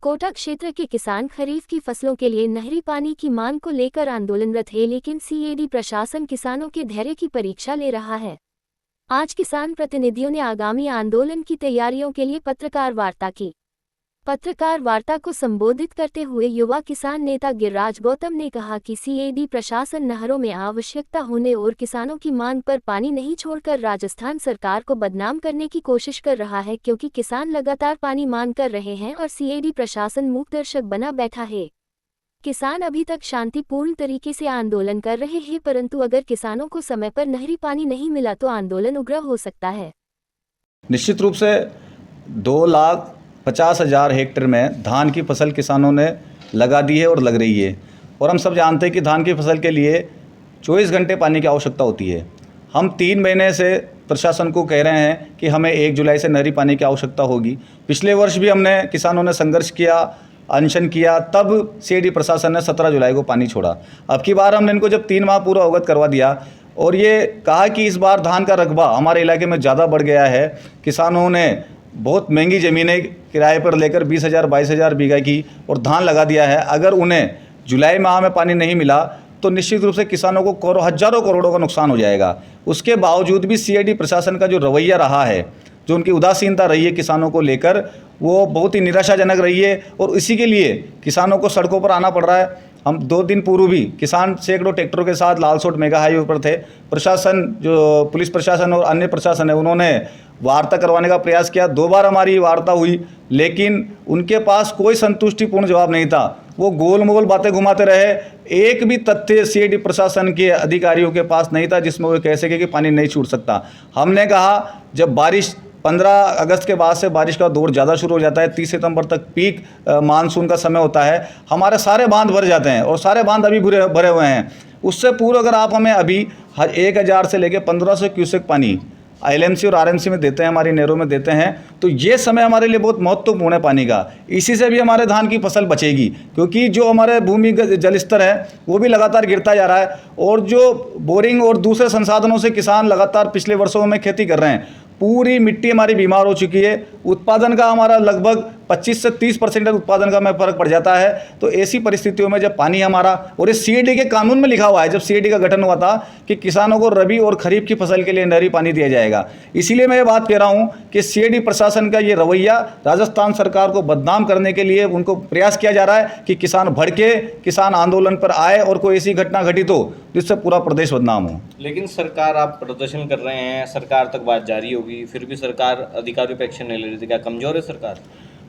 कोटा क्षेत्र के किसान खरीफ की फसलों के लिए नहरी पानी की मांग को लेकर आंदोलनरत है, लेकिन सीएडी प्रशासन किसानों के धैर्य की परीक्षा ले रहा है। आज किसान प्रतिनिधियों ने आगामी आंदोलन की तैयारियों के लिए पत्रकार वार्ता की। पत्रकार वार्ता को संबोधित करते हुए युवा किसान नेता गिरिराज गौतम ने कहा कि सीएडी प्रशासन नहरों में आवश्यकता होने और किसानों की मांग पर पानी नहीं छोड़कर राजस्थान सरकार को बदनाम करने की कोशिश कर रहा है, क्योंकि किसान लगातार पानी मांग कर रहे हैं और सीएडी प्रशासन मूकदर्शक बना बैठा है। किसान अभी तक शांतिपूर्ण तरीके से आंदोलन कर रहे हैं, परंतु अगर किसानों को समय पर नहरी पानी नहीं मिला तो आंदोलन उग्र हो सकता है। निश्चित रूप से 2,50,000 हेक्टेयर में धान की फसल किसानों ने लगा दी है और लग रही है। और हम सब जानते हैं कि धान की फसल के लिए 24 घंटे पानी की आवश्यकता होती है। हम 3 महीने से प्रशासन को कह रहे हैं कि हमें 1 जुलाई से नहरी पानी की आवश्यकता होगी। पिछले वर्ष भी हमने किसानों ने संघर्ष किया, अनशन किया, तब सीएडी प्रशासन ने 17 जुलाई को पानी छोड़ा। अब की बार हमने इनको जब 3 माह पूरा अवगत करवा दिया और ये कहा कि इस बार धान का रकबा हमारे इलाके में ज़्यादा बढ़ गया है, किसानों ने बहुत महंगी ज़मीनें किराए पर लेकर 20,000 22,000 बीघा की और धान लगा दिया है। अगर उन्हें जुलाई माह में पानी नहीं मिला तो निश्चित रूप से किसानों को हज़ारों करोड़ों का नुकसान हो जाएगा। उसके बावजूद भी सीएडी प्रशासन का जो रवैया रहा है, जो उनकी उदासीनता रही है किसानों को लेकर, वो बहुत ही निराशाजनक रही है और इसी के लिए किसानों को सड़कों पर आना पड़ रहा है। हम 2 दिन पूर्व भी किसान सैकड़ों ट्रैक्टरों के साथ लालसोट मेगा हाईवे पर थे। प्रशासन, जो पुलिस प्रशासन और अन्य प्रशासन है, उन्होंने वार्ता करवाने का प्रयास किया। 2 बार हमारी वार्ता हुई, लेकिन उनके पास कोई संतुष्टिपूर्ण जवाब नहीं था। वो गोल मोल बातें घुमाते रहे। एक भी तथ्य सीएडी प्रशासन के अधिकारियों के पास नहीं था जिसमें वो कह सके कि पानी नहीं छूट सकता। हमने कहा जब बारिश 15 अगस्त के बाद से बारिश का दौर ज़्यादा शुरू हो जाता है, 30 सितंबर तक पीक मानसून का समय होता है, हमारे सारे बांध भर जाते हैं और सारे बांध अभी भरे हुए हैं। उससे पूर्व अगर आप हमें अभी 1,000 से लेकर 1,500 क्यूसेक पानी एलएमसी और आरएमसी में देते हैं, हमारी नहरों में देते हैं, तो ये समय हमारे लिए बहुत महत्वपूर्ण है पानी का। इसी से भी हमारे धान की फसल बचेगी, क्योंकि जो हमारे भूमिगत जल स्तर है वो भी लगातार गिरता जा रहा है और जो बोरिंग और दूसरे संसाधनों से किसान लगातार पिछले वर्षों में खेती कर रहे हैं, पूरी मिट्टी हमारी बीमार हो चुकी है। उत्पादन का हमारा लगभग 25 से 30% उत्पादन का में फर्क पड़ जाता है। तो ऐसी परिस्थितियों में जब पानी हमारा, और ये सीएडी के कानून में लिखा हुआ है, जब सीएडी का गठन हुआ था कि किसानों को रबी और खरीफ की फसल के लिए नहरी पानी दिया जाएगा। इसीलिए मैं ये बात कह रहा हूँ कि सीएडी प्रशासन का ये रवैया राजस्थान सरकार को बदनाम करने के लिए उनको प्रयास किया जा रहा है कि किसान भड़के, किसान आंदोलन पर आए और कोई ऐसी घटना घटित हो जिससे पूरा प्रदेश बदनाम हो। लेकिन सरकार, आप प्रदर्शन कर रहे हैं, सरकार तक बात जारी होगी, फिर भी सरकार अधिकारियों पर एक्शन नहीं ले रही थी। क्या कमज़ोर है सरकार?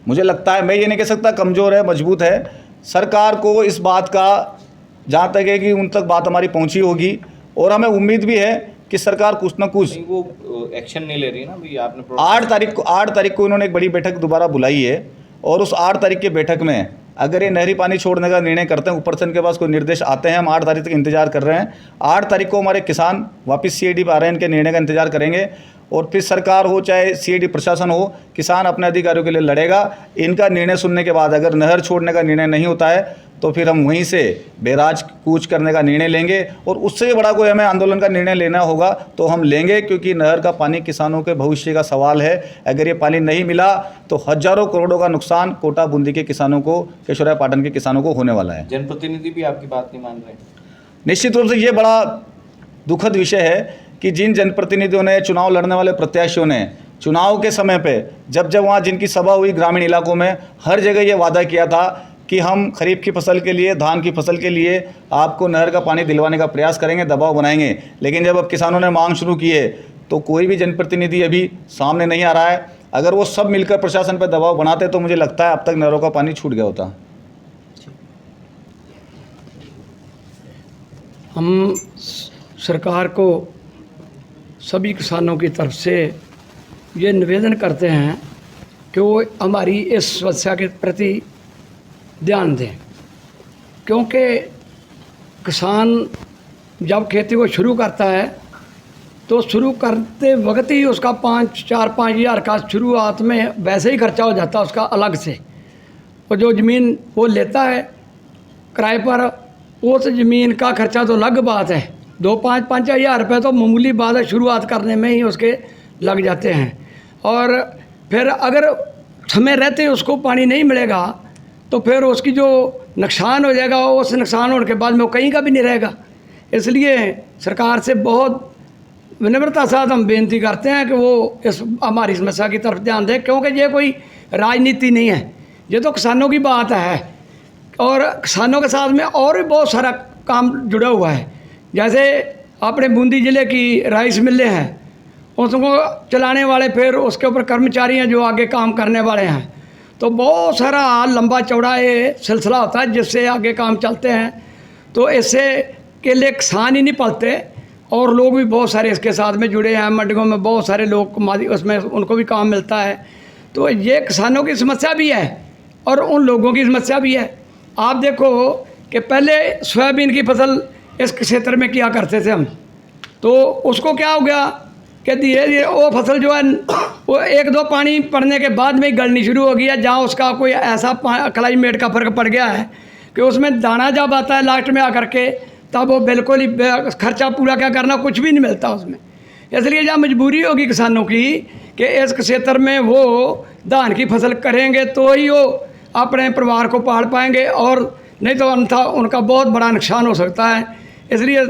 मुझे लगता है, मैं ये नहीं कह सकता कमज़ोर है, मजबूत है। सरकार को इस बात का जहाँ तक है कि उन तक बात हमारी पहुँची होगी और हमें उम्मीद भी है कि सरकार कुछ ना कुछ, वो एक्शन नहीं ले रही ना। अभी आपने 8 तारीख को इन्होंने एक बड़ी बैठक दोबारा बुलाई है और उस 8 तारीख की बैठक में अगर ये नहरी पानी छोड़ने का निर्णय करते हैं, ऊपर से इनके पास कोई निर्देश आते हैं, हम 8 तारीख तक इंतजार कर रहे हैं। 8 तारीख को हमारे किसान वापस सीएडी पर आ रहे हैं, इनके निर्णय का इंतजार करेंगे और फिर सरकार हो चाहे सीएडी प्रशासन हो, किसान अपने अधिकारियों के लिए लड़ेगा। इनका निर्णय सुनने के बाद अगर नहर छोड़ने का निर्णय नहीं होता है तो फिर हम वहीं से बैराज कूच करने का निर्णय लेंगे और उससे बड़ा कोई हमें आंदोलन का निर्णय लेना होगा तो हम लेंगे, क्योंकि नहर का पानी किसानों के भविष्य का सवाल है। अगर ये पानी नहीं मिला तो हज़ारों करोड़ों का नुकसान कोटा बूंदी के किसानों को, केशवराय पाटन के किसानों को होने वाला है। जनप्रतिनिधि भी आपकी बात नहीं मान रहे? निश्चित रूप से ये बड़ा दुखद विषय है कि जिन जनप्रतिनिधियों ने, चुनाव लड़ने वाले प्रत्याशियों ने चुनाव के समय पे जब वहाँ जिनकी सभा हुई ग्रामीण इलाकों में, हर जगह ये वादा किया था कि हम खरीफ की फसल के लिए, धान की फसल के लिए आपको नहर का पानी दिलवाने का प्रयास करेंगे, दबाव बनाएंगे। लेकिन जब अब किसानों ने मांग शुरू की है तो कोई भी जनप्रतिनिधि अभी सामने नहीं आ रहा है। अगर वो सब मिलकर प्रशासन पर दबाव बनाते तो मुझे लगता है अब तक नहरों का पानी छूट गया होता। हम सरकार को सभी किसानों की तरफ से ये निवेदन करते हैं कि वो हमारी इस समस्या के प्रति ध्यान दें, क्योंकि किसान जब खेती को शुरू करता है तो शुरू करते वक्त ही उसका 4-5 हज़ार का शुरुआत में वैसे ही खर्चा हो जाता है उसका अलग से। और जो ज़मीन वो लेता है किराए पर, उस ज़मीन का खर्चा तो अलग बात है। 2-5 हज़ार रुपये तो मामूली बात है, शुरुआत करने में ही उसके लग जाते हैं। और फिर अगर समय रहते उसको पानी नहीं मिलेगा तो फिर उसकी जो नुकसान हो जाएगा उस नुकसान होने के बाद में वो कहीं का भी नहीं रहेगा। इसलिए सरकार से बहुत विनम्रता साथ हम बेनती करते हैं कि वो इस हमारी समस्या की तरफ ध्यान दें, क्योंकि ये कोई राजनीति नहीं है, ये तो किसानों की बात है। और किसानों के साथ में और भी बहुत सारा काम जुड़ा हुआ है। जैसे अपने बूंदी ज़िले की राइस मिलें हैं, उसको चलाने वाले, फिर उसके ऊपर कर्मचारी हैं जो आगे काम करने वाले हैं, तो बहुत सारा लंबा चौड़ा ये सिलसिला होता है जिससे आगे काम चलते हैं। तो इससे के लिए किसान ही नहीं पलते और लोग भी बहुत सारे इसके साथ में जुड़े हैं। मंडियों में बहुत सारे लोग उसमें उनको भी काम मिलता है। तो ये किसानों की समस्या भी है और उन लोगों की समस्या भी है। आप देखो कि पहले सोयाबीन की फसल इस क्षेत्र में किया करते थे हम, तो उसको क्या हो गया कि धीरे धीरे वो फसल जो है वो एक दो पानी पड़ने के बाद में ही गलनी शुरू हो गई है, जहाँ उसका कोई ऐसा क्लाइमेट का फ़र्क पड़ गया है कि उसमें दाना जब आता है लास्ट में आकर के, तब वो बिल्कुल ही खर्चा पूरा क्या करना, कुछ भी नहीं मिलता उसमें। इसलिए जहाँ मजबूरी होगी किसानों की कि इस क्षेत्र में वो धान की फसल करेंगे तो ही वो अपने परिवार को पाल पाएंगे, और नहीं तो अन्यथा उनका बहुत बड़ा नुकसान हो सकता है। इसलिए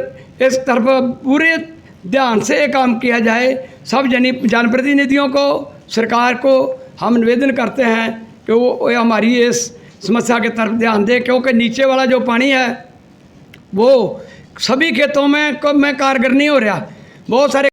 इस तरफ पूरे ध्यान से काम किया जाए। सब जनप्रतिनिधियों को, सरकार को हम निवेदन करते हैं कि वो हमारी इस समस्या की तरफ ध्यान दें, क्योंकि नीचे वाला जो पानी है वो सभी खेतों में कारगर नहीं हो रहा। बहुत सारे